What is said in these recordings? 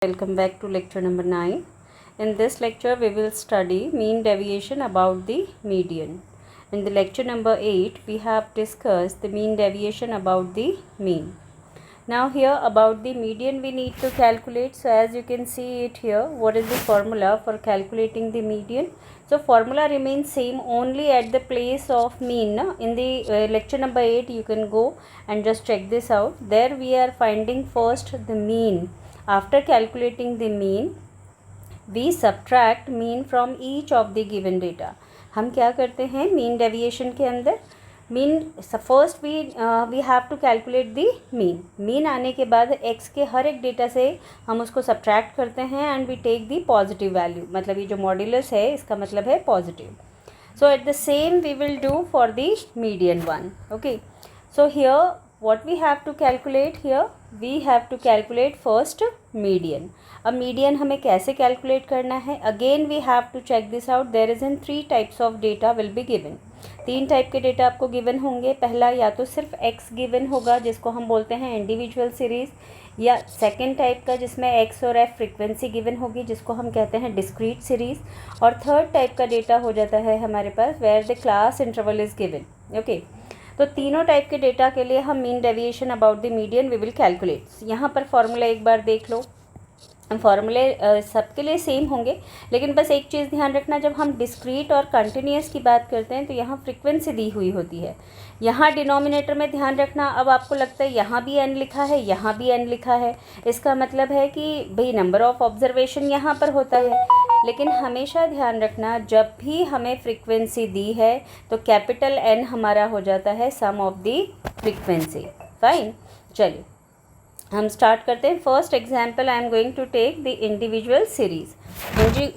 Welcome back to lecture number 9. In this lecture we will study mean deviation about the median. In the lecture number 8 we have discussed the mean deviation about the mean. Now here about the median we need to calculate. So as you can see it here, what is the formula for calculating the median? So formula remains same only at the place of mean. In the lecture number 8 you can go and just check this out. There we are finding first the mean. After calculating the mean, we subtract mean from each of the given data. हम क्या करते हैं mean deviation के अंदर mean first we have to calculate the mean आने के बाद x के हर एक डेटा से हम उसको subtract करते हैं and we take the positive value. मतलब ये जो मॉड्यूलस है इसका मतलब है positive. So at the same we will do for the median one. Okay. So here what we have to calculate here, we have to calculate first median. अब median हमें कैसे calculate करना है? Again we have to check this out. There is in 3 types of data will be given. 3 type के data आपको given होंगे. पहला या तो सिर्फ x गिवन होगा जिसको हम बोलते हैं इंडिविजुअल सीरीज़, या सेकेंड टाइप का जिसमें x और f फ्रीक्वेंसी गिवन होगी जिसको हम कहते हैं डिस्क्रीट सीरीज़, और थर्ड टाइप का डेटा हो जाता है हमारे पास where the class interval is given. Okay, तो तीनों टाइप के डेटा के लिए हम mean deviation about the median we will calculate. यहाँ पर फॉर्मूला एक बार देख लो. फॉर्मूले सबके लिए सेम होंगे, लेकिन बस एक चीज़ ध्यान रखना, जब हम डिस्क्रीट और कंटिन्यूस की बात करते हैं तो यहाँ फ्रीक्वेंसी दी हुई होती है. यहाँ डिनोमिनेटर में ध्यान रखना. अब आपको लगता है यहाँ भी n लिखा है, यहाँ भी n लिखा है, इसका मतलब है कि भाई नंबर ऑफ़ ऑब्जर्वेशन यहाँ पर होता है. लेकिन हमेशा ध्यान रखना जब भी हमें फ्रीक्वेंसी दी है तो कैपिटल N हमारा हो जाता है sum of the frequency. Fine, चलिए हम स्टार्ट करते हैं. First example I am going to take the individual series.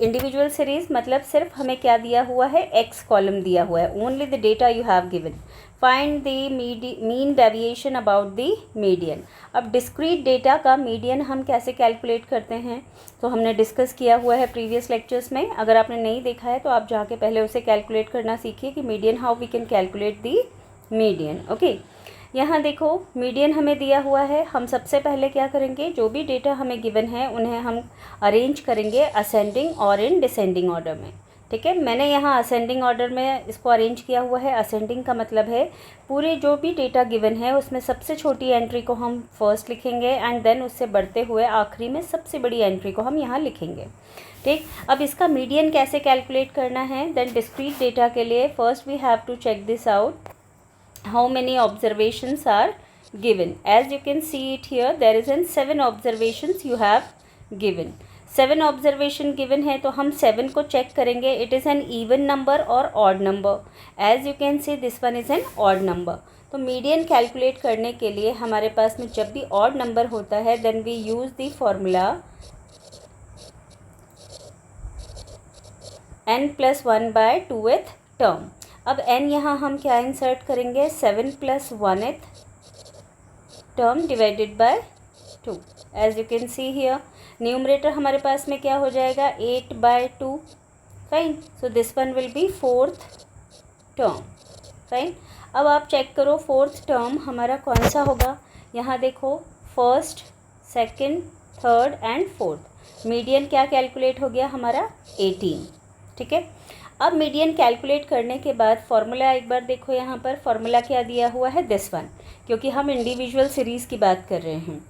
Individual series मतलब सिर्फ हमें क्या दिया हुआ है, एक्स कॉलम दिया हुआ है. Only the data you have given. Find the mean deviation about the median. अब डिस्क्रीट डेटा का मीडियन हम कैसे कैलकुलेट करते हैं तो हमने डिस्कस किया हुआ है प्रीवियस लेक्चर्स में. अगर आपने नहीं देखा है तो आप जाके पहले उसे कैलकुलेट करना सीखिए कि median how we can calculate the median. Okay, यहाँ देखो मीडियन हमें दिया हुआ है. हम सबसे पहले क्या करेंगे, जो भी डेटा हमें गिवन है उन्हें हम अरेंज करेंगे असेंडिंग और इन डिसेंडिंग ऑर्डर में. ठीक है, मैंने यहाँ असेंडिंग ऑर्डर में इसको अरेंज किया हुआ है. असेंडिंग का मतलब है पूरे जो भी डेटा गिवन है उसमें सबसे छोटी एंट्री को हम फर्स्ट लिखेंगे एंड देन उससे बढ़ते हुए आखिरी में सबसे बड़ी एंट्री को हम यहाँ लिखेंगे. ठीक, अब इसका मीडियन कैसे कैलकुलेट करना है, देन डिस्क्रीट डेटा के लिए first we have to check this out. How many observations are given? As you can see it here, there is 7 observations you have given. 7 observation given है तो हम 7 को check करेंगे. It is an even number or odd number. As you can see, this one is an odd number. तो median calculate करने के लिए हमारे पास में जब भी ऑड नंबर होता है then we use the formula n+1/2th term. अब n यहाँ हम क्या इंसर्ट करेंगे, 7 + 1th term divided by 2. As you can see here numerator हमारे पास में क्या हो जाएगा, 8/2. Fine, so this one will be 4th term. Fine, अब आप चेक करो 4th टर्म हमारा कौन सा होगा. यहाँ देखो first, second, third and fourth. Median क्या कैलकुलेट हो गया हमारा, 18. ठीक है, अब मीडियन कैलकुलेट करने के बाद फॉर्मूला एक बार देखो. यहाँ पर फॉर्मूला क्या दिया हुआ है, दिस वन, क्योंकि हम इंडिविजुअल सीरीज़ की बात कर रहे हैं.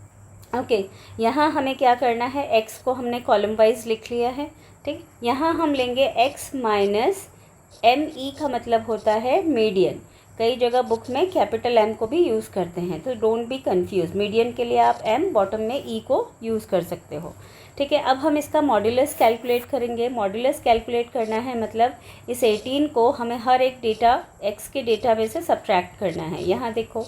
ओके, यहाँ हमें क्या करना है, x को हमने कॉलम वाइज लिख लिया है. ठीक, यहाँ हम लेंगे x माइनस ME का मतलब होता है मीडियन. कई जगह बुक में कैपिटल M को भी यूज़ करते हैं तो डोंट बी कंफ्यूज. मीडियन के लिए आप M, बॉटम में E को यूज़ कर सकते हो. ठीक है, अब हम इसका मॉड्यूलस कैलकुलेट करेंगे. मॉड्यूलस कैलकुलेट करना है मतलब इस 18 को हमें हर एक डेटा x के डेटा में से सब्ट्रैक्ट करना है. यहाँ देखो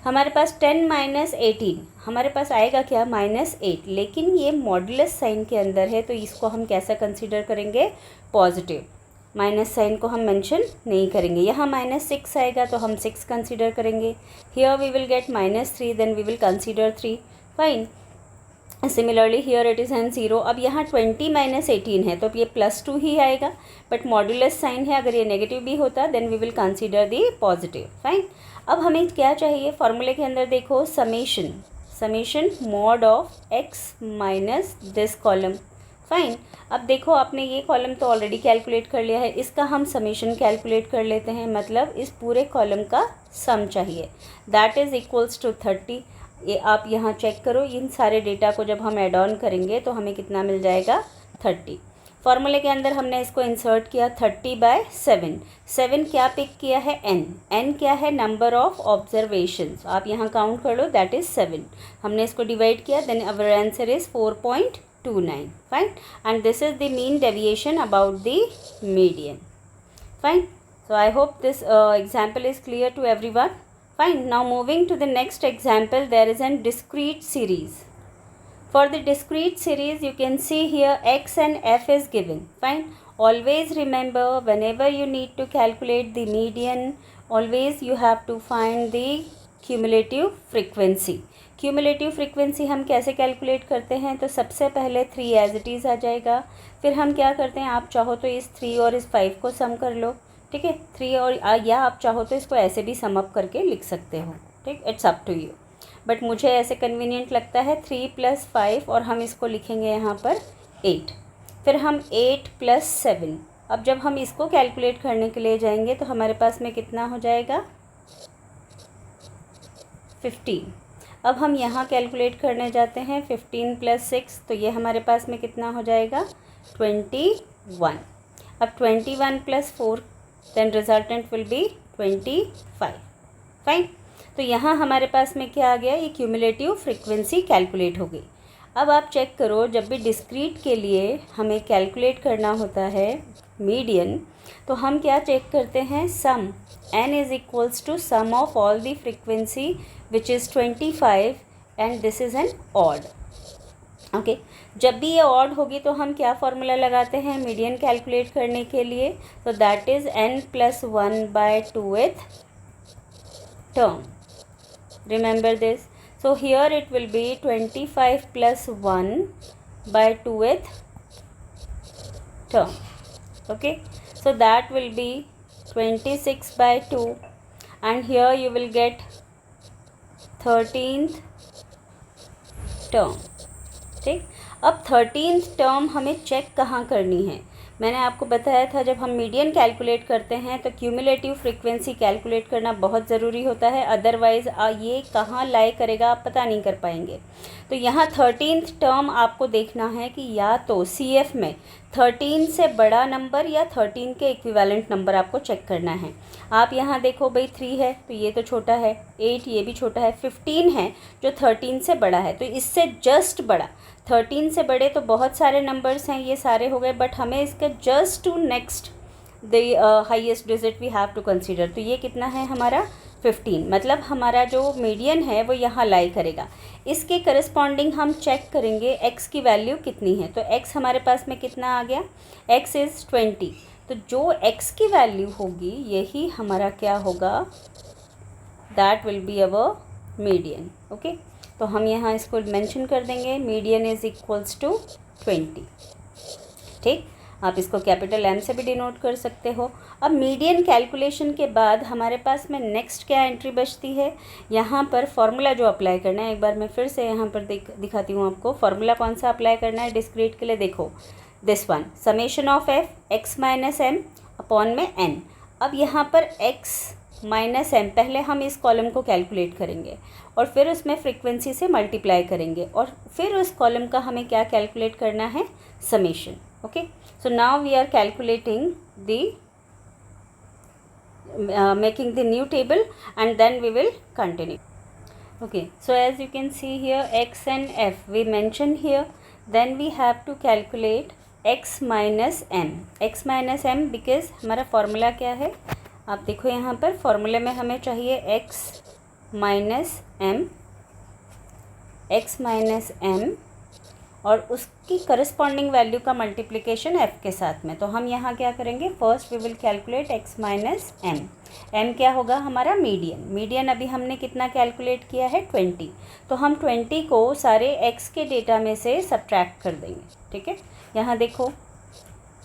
हमारे पास 10 - 18 हमारे पास आएगा क्या, -8. लेकिन ये मॉड्यूलस साइन के अंदर है तो इसको हम कैसा कंसीडर करेंगे, पॉजिटिव. माइनस साइन को हम मेंशन नहीं करेंगे. यहाँ -6 आएगा तो हम 6 कंसीडर करेंगे. Here we will get -3, then we will consider 3. Fine, similarly here it is an 0. अब यहाँ 20 - 18 है तो ये +2 ही आएगा, बट मॉड्यूलस साइन है, अगर ये नेगेटिव भी होता then we will consider the positive. Fine, अब हमें क्या चाहिए, फॉर्मूले के अंदर देखो summation. Summation mod of x minus this column. Fine. अब देखो आपने ये कॉलम तो ऑलरेडी कैलकुलेट कर लिया है, इसका हम समेशन कैलकुलेट कर लेते हैं, मतलब इस पूरे कॉलम का सम चाहिए, दैट इज़ इक्वल्स टू 30। ये आप यहाँ चेक करो, इन सारे डेटा को जब हम ऐड ऑन करेंगे तो हमें कितना मिल जाएगा 30। फॉर्मूले के अंदर हमने इसको इंसर्ट किया 30/7। 7 क्या पिक किया है n क्या है नंबर ऑफ ऑब्जर्वेशंस, आप यहाँ काउंट कर लो, दैट इज़ 7। हमने इसको डिवाइड किया, then our answer is 4.29। Fine. And this is the mean deviation about the median. Fine. So I hope this example is clear to everyone. Fine. Now moving to the next example, there is a discrete series. For the discrete series, you can see here x and f is given. Fine. Always remember, whenever you need to calculate the median, always you have to find the cumulative frequency. Cumulative frequency हम कैसे calculate करते हैं, तो सबसे पहले 3 as it is आ जाएगा। फिर हम क्या करते हैं, आप चाहो तो इस 3 और इस 5 को सम कर लो, ठीक है, 3 और या आप चाहो तो इसको ऐसे भी सम अप करके लिख सकते हो, ठीक, it's up to you. But मुझे ऐसे कन्वीनियंट लगता है 3 + 5 और हम इसको लिखेंगे यहाँ पर 8। फिर हम 8 + 7, अब जब हम इसको कैलकुलेट करने के लिए जाएंगे तो हमारे पास में कितना हो जाएगा 15। अब हम यहाँ कैलकुलेट करने जाते हैं 15 + 6, तो ये हमारे पास में कितना हो जाएगा 21। अब 21 + 4, then resultant will be 25। Fine. तो यहाँ हमारे पास में क्या आ गया, ये क्यूमुलेटिव फ्रीक्वेंसी कैलकुलेट हो गई। अब आप चेक करो, जब भी डिस्क्रीट के लिए हमें कैलकुलेट करना होता है मीडियन, तो हम क्या चेक करते हैं, sum n is equals to sum of all the frequency which is 25 and this is an odd. Okay, जब भी ये ऑड होगी तो हम क्या फॉर्मूला लगाते हैं मीडियन कैलकुलेट करने के लिए, तो that is n + 1/2th term. Remember this. So here it will be 25 + 1/2th term. Okay, so that will be 26/2 and here you will get 13th term. ठीक, अब 13th टर्म हमें check कहाँ करनी है, मैंने आपको बताया था जब हम मीडियन कैलकुलेट करते हैं तो क्यूमुलेटिव फ्रीक्वेंसी कैलकुलेट करना बहुत ज़रूरी होता है, अदरवाइज़ ये कहाँ लाई करेगा आप पता नहीं कर पाएंगे। तो यहाँ 13th टर्म आपको देखना है कि या तो CF में 13 से बड़ा नंबर या 13 के इक्विवेलेंट नंबर आपको चेक करना है। आप यहाँ देखो भाई 3 है तो ये तो छोटा है, 8 ये भी छोटा है, 15 है जो 13 से बड़ा है, तो इससे जस्ट बड़ा 13 से बड़े तो बहुत सारे नंबर्स हैं, ये सारे हो गए, बट हमें इसका just to next the highest digit we have to consider. तो ये कितना है हमारा 15, मतलब हमारा जो मीडियन है वो यहाँ लाई करेगा। इसके करस्पॉन्डिंग हम चेक करेंगे x की वैल्यू कितनी है, तो x हमारे पास में कितना आ गया, x इज़ 20, तो जो x की वैल्यू होगी यही हमारा क्या होगा, that will be our median. Okay, तो हम यहाँ इसको मेंशन कर देंगे, मीडियन इज़ इक्वल्स टू 20। ठीक, आप इसको कैपिटल M से भी डिनोट कर सकते हो। अब मीडियन कैलकुलेशन के बाद हमारे पास में नेक्स्ट क्या एंट्री बचती है, यहाँ पर फॉर्मूला जो अप्लाई करना है, एक बार मैं फिर से यहाँ पर दिखाती हूँ आपको फॉर्मूला कौन सा अप्लाई करना है डिस्क्रीट के लिए। देखो this one, summation of f x minus m upon में n। अब यहाँ पर x माइनस m, पहले हम इस कॉलम को कैलकुलेट करेंगे और फिर उसमें फ्रीक्वेंसी से मल्टीप्लाई करेंगे और फिर उस कॉलम का हमें क्या कैलकुलेट करना है, summation. Okay, so now we are calculating the making the new table and then we will continue. Okay, so as you can see here x and f we mentioned here, then we have to calculate x minus m, x minus m because हमारा formula क्या है, आप देखो यहाँ पर फॉर्मूले में हमें चाहिए x माइनस m और उसकी करस्पॉन्डिंग वैल्यू का मल्टीप्लिकेशन f के साथ में। तो हम यहाँ क्या करेंगे, first we will calculate x minus m, m क्या होगा हमारा मीडियन। मीडियन अभी हमने कितना कैलकुलेट किया है 20, तो हम 20 को सारे x के डेटा में से सब्ट्रैक्ट कर देंगे। ठीक है, यहाँ देखो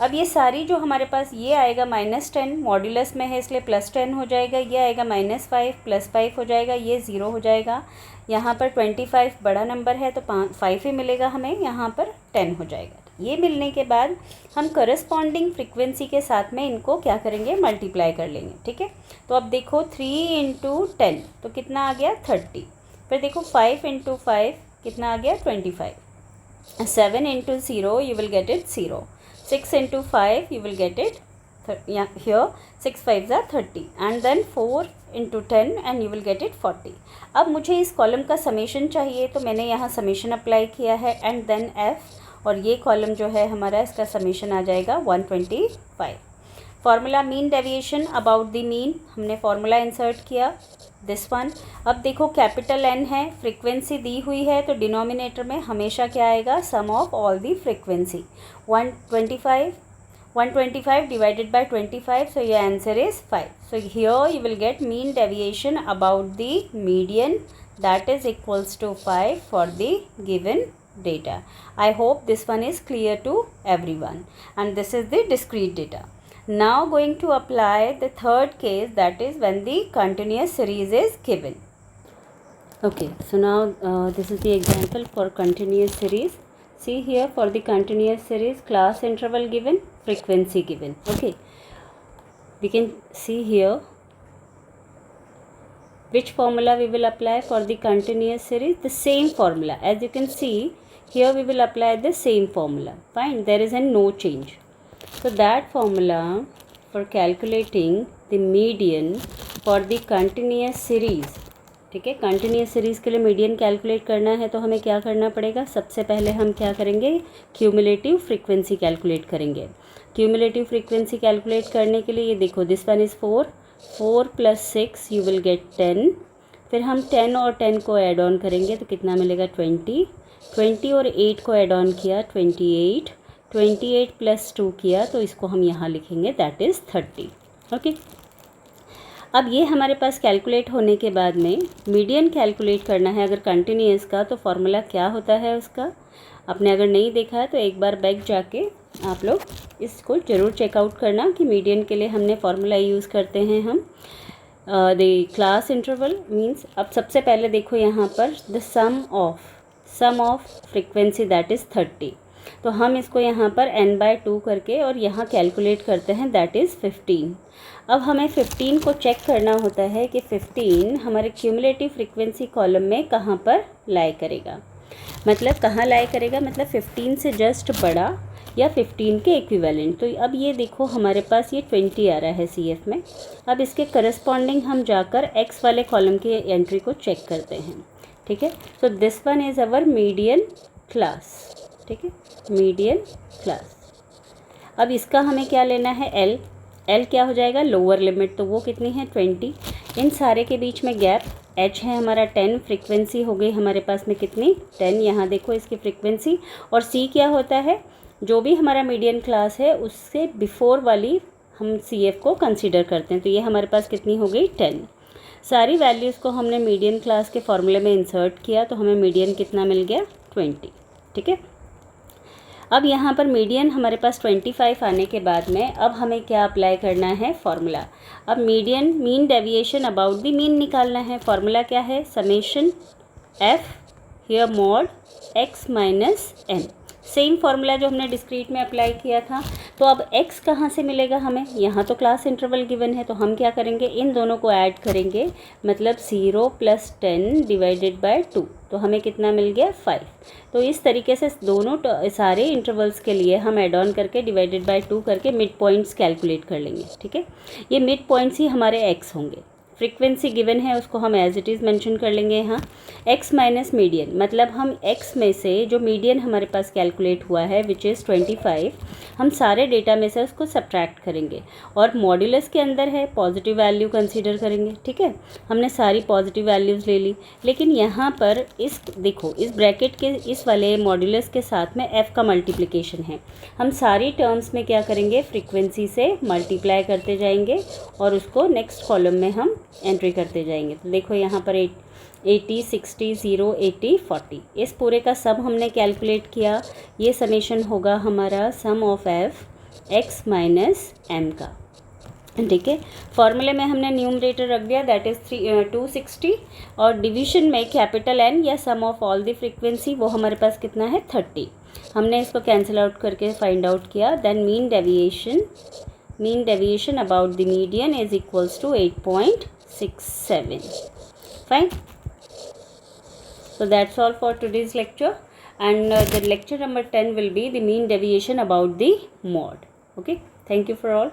अब ये सारी जो हमारे पास ये आएगा -10, मॉड्यूलस में है इसलिए +10 हो जाएगा, ये आएगा -5 +5 हो जाएगा, ये 0 हो जाएगा। यहाँ पर 25 बड़ा नंबर है तो 5 ही मिलेगा हमें, यहाँ पर 10 हो जाएगा। ये मिलने के बाद हम करस्पॉन्डिंग फ्रीक्वेंसी के साथ में इनको क्या करेंगे, मल्टीप्लाई कर लेंगे। ठीक है, तो अब देखो 3 × 10 तो कितना आ गया 30, फिर देखो 5 × 5 कितना आ गया 25, 7 × 0 you will get it 0, 6 × 5 you will get it here 6 5s are 30 and then 4 × 10 and you will get it 40। अब मुझे इस कॉलम का समेशन चाहिए तो मैंने यहाँ समेशन अप्लाई किया है एंड देन f, और ये कॉलम जो है हमारा इसका समेशन आ जाएगा 125। Formula mean deviation about the mean, हमने फार्मूला इंसर्ट किया दिस वन। अब देखो कैपिटल N है, फ्रीक्वेंसी दी हुई है तो डिनोमिनेटर में हमेशा क्या आएगा, sum of all the frequency. 125 divided by 25, so your answer is 5. So here you will get mean deviation about the median, that is equals to 5 for the given data. I hope this one is clear to everyone, and this is the discrete data. Now going to apply the third case, that is when the continuous series is given. Okay, so now this is the example for continuous series. See here, for the continuous series, class interval given, frequency given. Okay, we can see here which formula we will apply for the continuous series. The same formula, as you can see here, we will apply the same formula. Fine, there is no change. So that formula for calculating the median for the continuous series, ठीक है, continuous series के लिए median calculate करना है तो हमें क्या करना पड़ेगा, सबसे पहले हम क्या करेंगे, क्यूमुलेटिव फ्रीक्वेंसी कैलकुलेट करेंगे। क्यूमुलेटिव फ्रीक्वेंसी कैलकुलेट करने के लिए ये देखो, this one is 4 + 6 you will get 10, फिर हम 10 और 10 को ऐड ऑन करेंगे तो कितना मिलेगा 20, 20 और 8 को ऐड ऑन किया 28, 28 + 2 किया तो इसको हम यहाँ लिखेंगे दैट इज़ 30। ओके, अब ये हमारे पास कैलकुलेट होने के बाद में मीडियन कैलकुलेट करना है अगर कंटिन्यूस का, तो फार्मूला क्या होता है उसका, आपने अगर नहीं देखा है तो एक बार बैक जाके आप लोग इसको ज़रूर चेकआउट करना कि मीडियन के लिए हमने फार्मूला यूज़ करते हैं हम द क्लास इंटरवल मीन्स। अब सबसे पहले देखो यहाँ पर the sum of frequency that is 30, तो हम इसको यहाँ पर n/2 करके और यहाँ कैलकुलेट करते हैं दैट इज़ 15। अब हमें 15 को चेक करना होता है कि 15 हमारे क्यूमुलेटिव फ्रीक्वेंसी कॉलम में कहाँ पर लाई करेगा, मतलब कहाँ लाई करेगा, मतलब 15 से जस्ट बड़ा या 15 के इक्विवेलेंट। तो अब ये देखो हमारे पास ये 20 आ रहा है CF में। अब इसके करस्पॉन्डिंग हम जाकर x वाले कॉलम की एंट्री को चेक करते हैं। ठीक है, सो this one is our median class. ठीक है, मीडियन क्लास। अब इसका हमें क्या लेना है, L क्या हो जाएगा, लोअर लिमिट, तो वो कितनी है 20। इन सारे के बीच में गैप H है हमारा 10, फ्रीक्वेंसी हो गई हमारे पास में कितनी 10, यहाँ देखो इसकी फ्रीक्वेंसी। और C क्या होता है, जो भी हमारा मीडियन क्लास है उससे बिफोर वाली हम CF को कंसीडर करते हैं, तो ये हमारे पास कितनी हो गई 10। सारी वैल्यूज़ को हमने मीडियन क्लास के फॉर्मूले में इंसर्ट किया तो हमें मीडियन कितना मिल गया 20। ठीक है, अब यहाँ पर मीडियन हमारे पास 25 आने के बाद में अब हमें क्या अप्लाई करना है, फार्मूला। अब mean deviation about the mean निकालना है। फार्मूला क्या है, summation f here mod x - n, same formula जो हमने डिस्क्रीट में अप्लाई किया था। तो अब x कहाँ से मिलेगा हमें, यहाँ तो क्लास इंटरवल गिवन है तो हम क्या करेंगे, इन दोनों को ऐड करेंगे, मतलब 0 + 10 / 2, तो हमें कितना मिल गया 5। तो इस तरीके से दोनों सारे इंटरवल्स के लिए हम ऐड ऑन करके डिवाइडेड बाय 2 करके मिड पॉइंट्स कैलकुलेट कर लेंगे। ठीक है, ये मिड पॉइंट्स ही हमारे x होंगे। फ्रीक्वेंसी गिवन है उसको हम एज इट इज़ मेंशन कर लेंगे यहाँ। x - मीडियन, मतलब हम x में से जो मीडियन हमारे पास कैलकुलेट हुआ है विच इज़ 25, हम सारे डेटा में से उसको सब्ट्रैक्ट करेंगे और मॉड्यूलस के अंदर है पॉजिटिव वैल्यू कंसीडर करेंगे। ठीक है, हमने सारी पॉजिटिव वैल्यूज़ ले ली, लेकिन यहाँ पर इस देखो इस ब्रैकेट के इस वाले मॉड्यूलस के साथ में f का मल्टीप्लिकेशन है। हम सारी टर्म्स में क्या करेंगे, फ्रीक्वेंसी से मल्टीप्लाई करते जाएंगे और उसको नेक्स्ट कॉलम में हम एंट्री करते जाएंगे। तो देखो यहाँ पर 80, 60, 0, 80, 40, इस पूरे का सब हमने कैलकुलेट किया। ये समेशन होगा हमारा sum of f x minus m का, ठीक है। फॉर्मूले में हमने न्यूमरेटर रख दिया दैट इज़ 260 और डिवीजन में कैपिटल N या sum of all the frequency वो हमारे पास कितना है 30। हमने इसको कैंसिल आउट करके फाइंड आउट किया, then mean deviation about the median is equals to 8.67। Fine, so that's all for today's lecture, and the lecture number 10 will be the mean deviation about the mode. Okay, thank you for all.